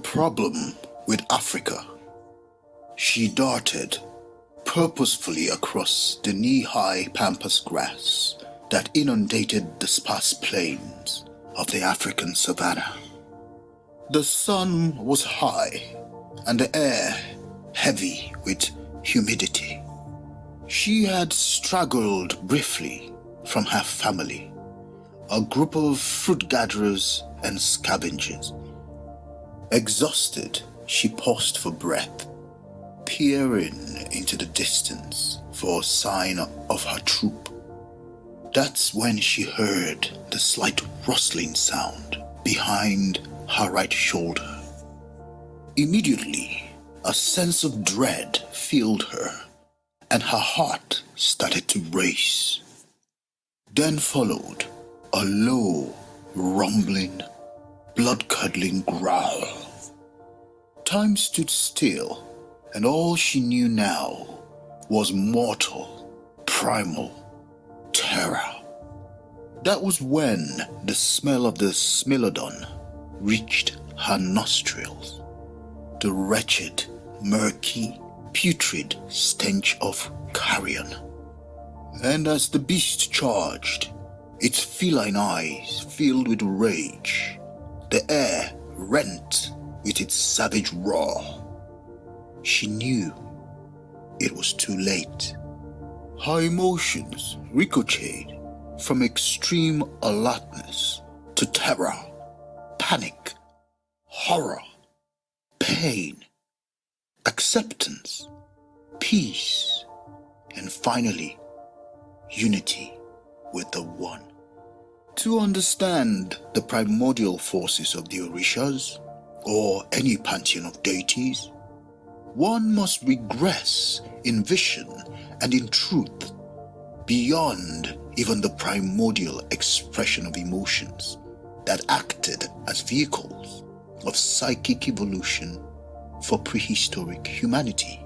problem with Africa. She darted purposefully across the knee-high pampas grass that inundated the sparse plains of the African savanna. The sun was high and the air heavy with humidity. She had straggled briefly from her family, a group of fruit gatherers and scavengers. Exhausted, she paused for breath, peering into the distance for a sign of her troop. That's when she heard the slight rustling sound behind her right shoulder. Immediately, a sense of dread filled her, and her heart started to race. Then followed a low, rumbling, blood-curdling growl. Time stood still, and all she knew now was mortal, primal terror. That was when the smell of the smilodon reached her nostrils. The wretched, murky, putrid stench of carrion. And as the beast charged, its feline eyes filled with rage, the air rent with its savage roar, she knew it was too late. Her emotions ricocheted from extreme alertness to terror, panic, horror, pain, acceptance, peace, and finally, unity with the One. To understand the primordial forces of the Orishas, or any pantheon of deities, one must regress in vision and in truth beyond even the primordial expression of emotions that acted as vehicles of psychic evolution for prehistoric humanity.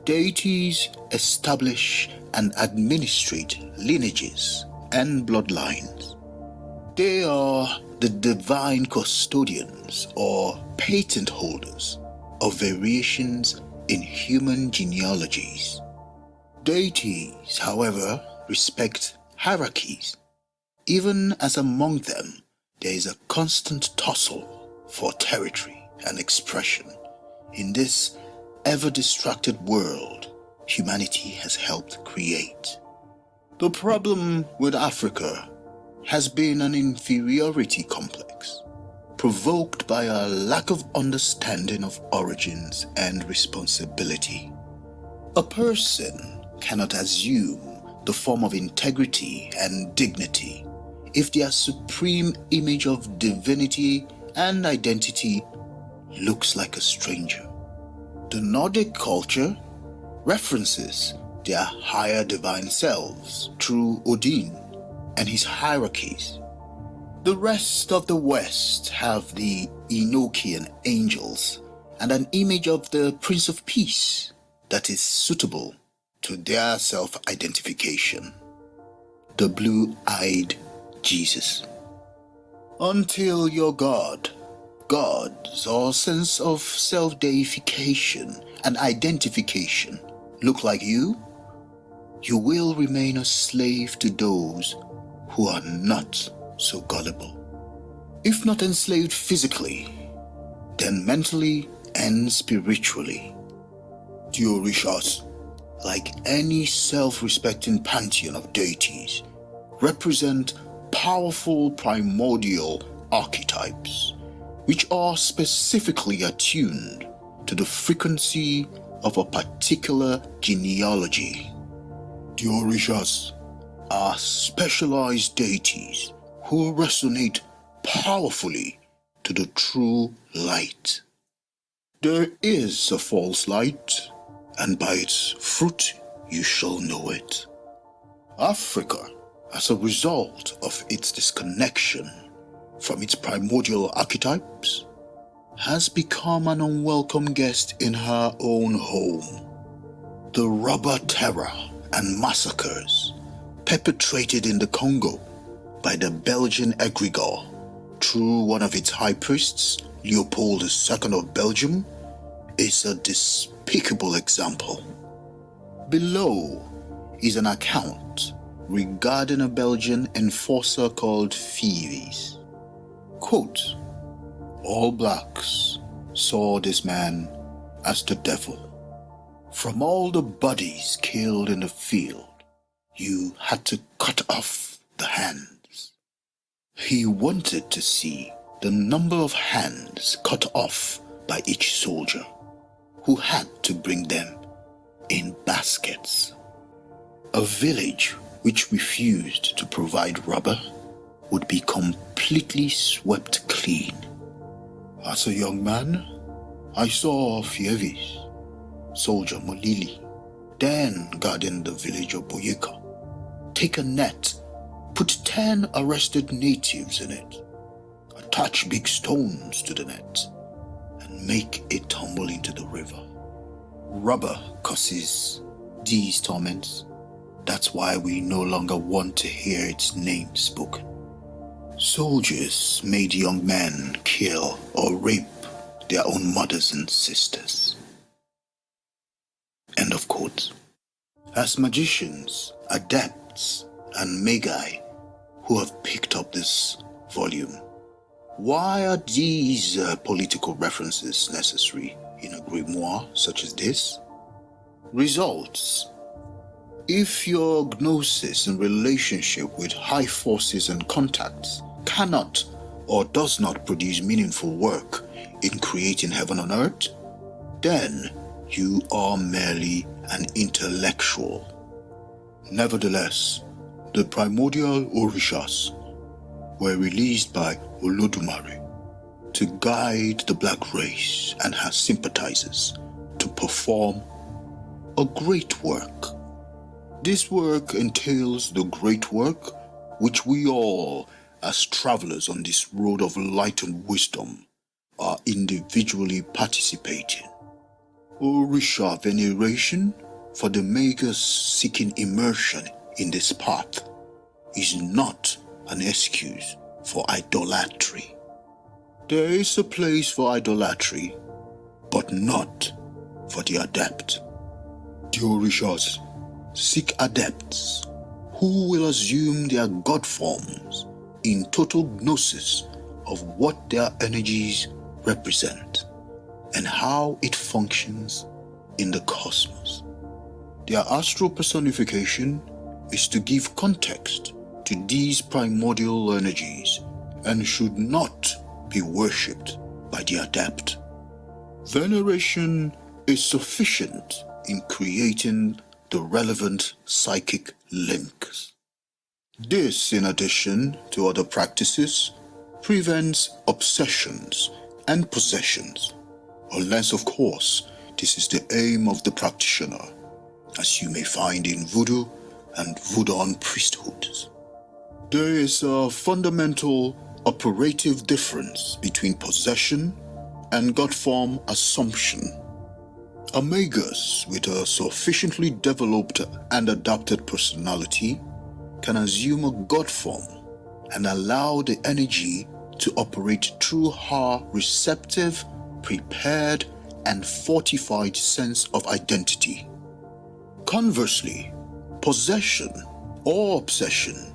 Deities establish and administrate lineages and bloodlines. They are the divine custodians or patent holders of variations in human genealogies. Deities, however, respect hierarchies, even as among them there is a constant tussle for territory and expression in this ever-distracted world humanity has helped create. The problem with Africa has been an inferiority complex, provoked by a lack of understanding of origins and responsibility. A person cannot assume the form of integrity and dignity if their supreme image of divinity and identity looks like a stranger. The Nordic culture references their higher divine selves through Odin and his hierarchies. The rest of the West have the Enochian angels and an image of the Prince of Peace that is suitable to their self-identification, the blue-eyed Jesus. Until your gods or sense of self-deification and identification look like you will remain a slave to those who are not so gullible. If not enslaved physically, then mentally and spiritually. The Orishas, like any self-respecting pantheon of deities, represent powerful primordial archetypes which are specifically attuned to the frequency of a particular genealogy. The Orishas are specialized deities who resonate powerfully to the true light. There is a false light, and by its fruit you shall know it. Africa, as a result of its disconnection from its primordial archetypes, has become an unwelcome guest in her own home. The robber terror and massacres perpetrated in the Congo by the Belgian ergregore through one of its high priests, Leopold II of Belgium, is a despicable example. Below is an account regarding a Belgian enforcer called Phoebes. Quote, "All blacks saw this man as the devil. From all the bodies killed in the field, you had to cut off the hands. He wanted to see the number of hands cut off by each soldier, who had to bring them in baskets. A village which refused to provide rubber would be completely swept clean. As a young man, I saw Fievis, soldier Molili, then guarding the village of Boyeka, take a net, put 10 arrested natives in it, attach big stones to the net, and make it tumble into the river. Rubber causes these torments. That's why we no longer want to hear its name spoken. Soldiers made young men kill or rape their own mothers and sisters." End of quote. As magicians, adepts, and magi who have picked up this volume, why are these political references necessary in a grimoire such as this? Results. If your gnosis and relationship with high forces and contacts cannot or does not produce meaningful work in creating heaven on earth, then you are merely an intellectual. Nevertheless, the primordial Orishas were released by Olodumare to guide the black race and her sympathizers to perform a great work. This work entails the great work which we all, as travelers on this road of light and wisdom, are individually participating. Orisha veneration for the magus seeking immersion in this path is not an excuse for idolatry. There is a place for idolatry, but not for the adept. The Orishas seek adepts who will assume their god forms in total gnosis of what their energies represent and how it functions in the cosmos. Their astral personification is to give context to these primordial energies and should not be worshipped by the adept. Veneration is sufficient in creating the relevant psychic links. This, in addition to other practices, prevents obsessions and possessions, unless, of course, this is the aim of the practitioner, as you may find in voodoo and Vodoun priesthoods. There is a fundamental operative difference between possession and god form assumption. A magus with a sufficiently developed and adapted personality can assume a god form and allow the energy to operate through her receptive, prepared, and fortified sense of identity. Conversely, possession or obsession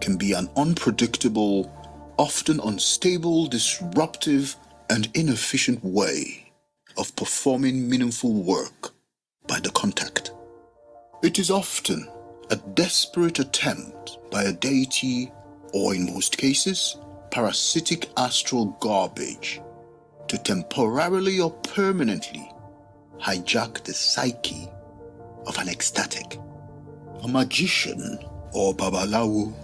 can be an unpredictable, often unstable, disruptive, and inefficient way of performing meaningful work by the contact. It is often a desperate attempt by a deity, or in most cases, parasitic astral garbage, to temporarily or permanently hijack the psyche of an ecstatic. A magician or babalawo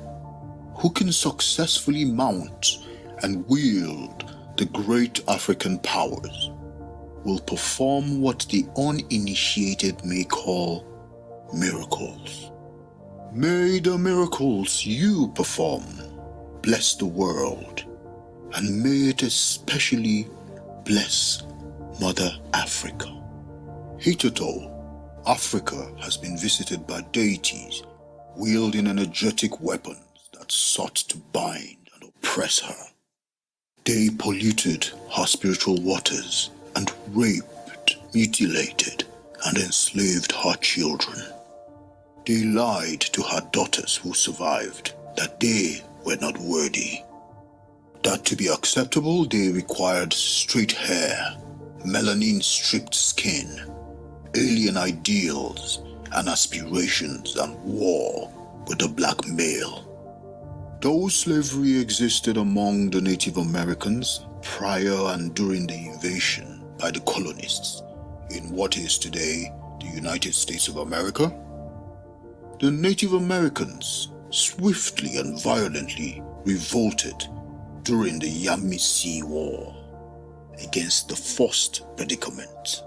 who can successfully mount and wield the great African powers will perform what the uninitiated may call miracles. May the miracles you perform bless the world, and may it especially bless Mother Africa. Hitherto, Africa has been visited by deities wielding energetic weapons that sought to bind and oppress her. They polluted her spiritual waters and raped, mutilated, and enslaved her children. They lied to her daughters who survived that they were not worthy. That to be acceptable, they required straight hair, melanin-stripped skin, alien ideals and aspirations, and war with the black male. Though slavery existed among the Native Americans prior and during the invasion by the colonists in what is today the United States of America, the Native Americans swiftly and violently revolted during the Yamasee War against the forced predicament.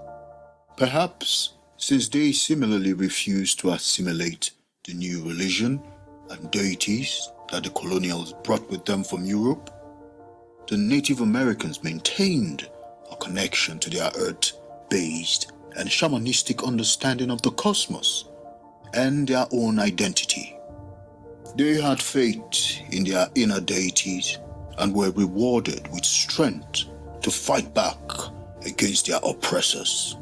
Perhaps since they similarly refused to assimilate the new religion and deities that the colonials brought with them from Europe, the Native Americans maintained a connection to their earth-based and shamanistic understanding of the cosmos and their own identity. They had faith in their inner deities and were rewarded with strength to fight back against their oppressors,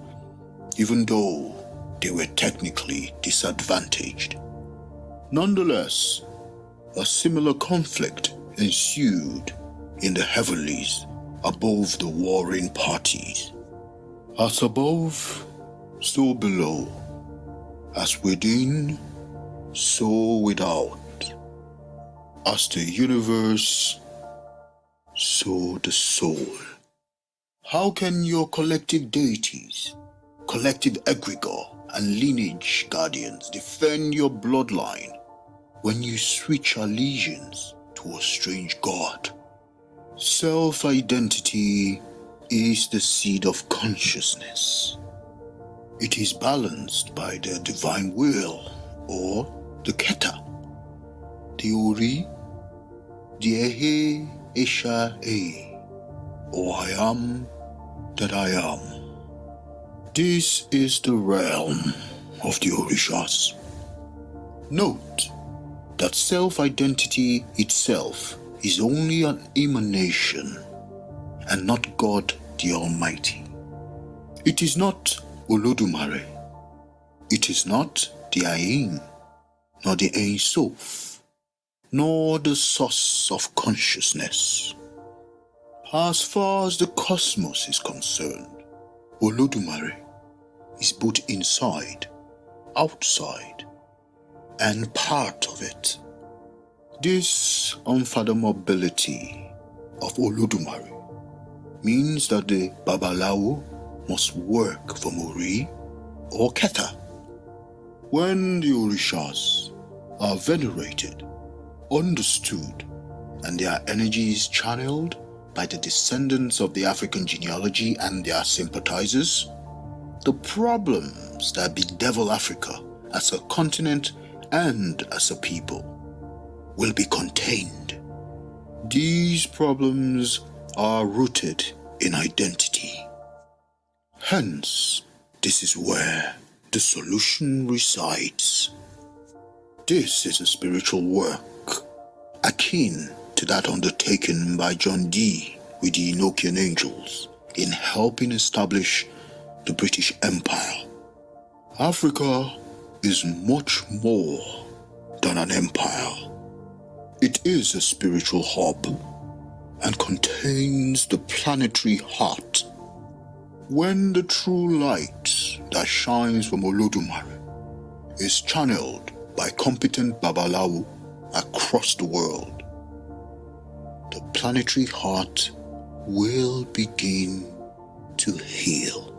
even though they were technically disadvantaged. Nonetheless, a similar conflict ensued in the heavenlies above the warring parties. As above, so below. As within, so without. As the universe, so the soul. How can your collective deities, collective egregore, and lineage guardians defend your bloodline when you switch allegiance to a strange god? Self-identity is the seed of consciousness. It is balanced by the divine will, or the Keta, the Ori, the Ehe, Esha, E, or I am that I am. This is the realm of the Orishas. Note that self-identity itself is only an emanation and not God the Almighty. It is not Olodumare. It is not the Ayin, nor the Ein Sof, nor the source of consciousness. As far as the cosmos is concerned, Olodumare is both inside, outside, and part of it. This unfathomability of Olodumare means that the Babalawo must work for Ori or Keta. When the Orishas are venerated, understood, and their energies channeled by the descendants of the African genealogy and their sympathizers, the problems that bedevil Africa as a continent and as a people will be contained. These problems are rooted in identity. Hence, this is where the solution resides. This is a spiritual work akin to that undertaken by John Dee with the Enochian angels in helping establish the British Empire. Africa is much more than an empire. It is a spiritual hub and contains the planetary heart. When the true light that shines from Olodumare is channeled by competent Babalawo across the world, the planetary heart will begin to heal.